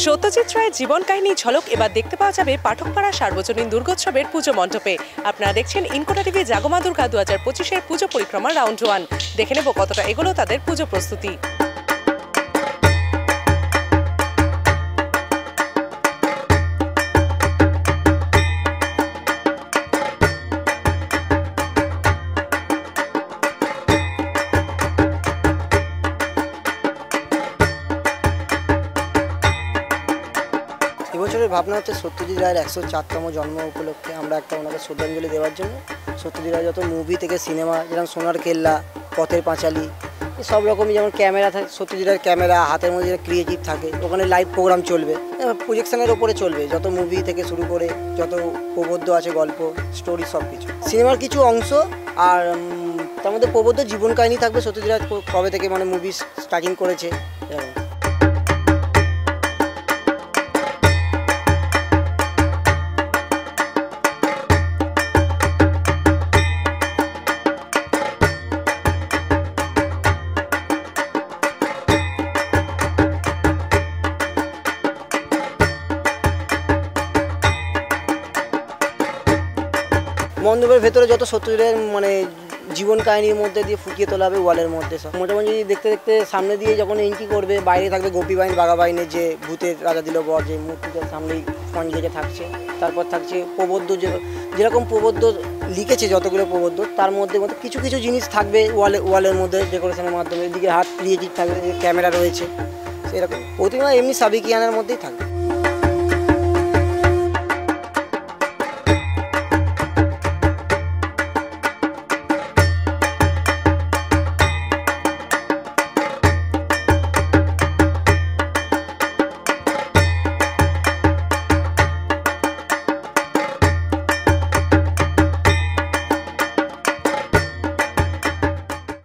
সত্যজিৎ রায়ের জীবন কাহিনী ঝলক এবার দেখতে পাওয়া যাবে পাঠকপাড়া সার্বজনীন দুর্গোৎসবের পুজো মণ্ডপে। আপনারা দেখছেন ইনকোটা টিভি জাগমা দুর্গা 2025-এর পুজো পরিক্রমা রাউন্ড 1। দেখে নেব কতটা এগোলো তাদের পুজো প্রস্তুতি। এবছরের ভাবনা হচ্ছে সত্যজিৎ রায়ের 104তম জন্ম উপলক্ষে আমরা একটা ওনাকে শ্রদ্ধাঞ্জলি দেওয়ার জন্য সত্যজিৎ রায় যত মুভি থেকে সিনেমা, যেমন সোনার কেল্লা, পথের পাঁচালী, সব রকমই, যেমন ক্যামেরা থাকে, সত্যজিৎ রায়ের ক্যামেরা হাতের মধ্যে যেটা ক্রিয়েটিভ থাকে, ওখানে লাইভ প্রোগ্রাম চলবে, প্রজেকশনের ওপরে চলবে, যত মুভি থেকে শুরু করে যত প্রবন্ধ আছে, গল্প, স্টোরি, সব কিছু সিনেমার কিছু অংশ, আর তার মধ্যে প্রবন্ধ জীবন কাহিনী থাকবে। সত্যজিৎ রায় কবে থেকে মুভি স্টার্টিং করেছে এরকম। মণ্ডপের ভেতরে যত সত্যজিতের জীবন কাহিনীর মধ্যে দিয়ে ফুটিয়ে তোলা হবে ওয়ালের মধ্যে। সব মোটামুটি দেখতে দেখতে সামনে দিয়ে যখন এন্ট্রি করবে, বাইরে থাকবে গোপী বাহিনী, বাঘা বাহিনীর যে ভূতের রাজা দিল বর, যে মূর্তিটার সামনেই ফন গেজে থাকছে। তারপর থাকছে প্রবন্ধ, যেরকম প্রবন্ধ লিখেছে, যতগুলো প্রবন্ধ তার মধ্যে কিছু কিছু জিনিস থাকবে ওয়ালের মধ্যে ডেকোরেশনের মাধ্যমে। এদিকে হাত ক্রিয়েটিভ থাকবে, ক্যামেরা রয়েছে, সেরকম প্রতিমা এমনি সাবিকিয়ানার মধ্যেই থাকবে।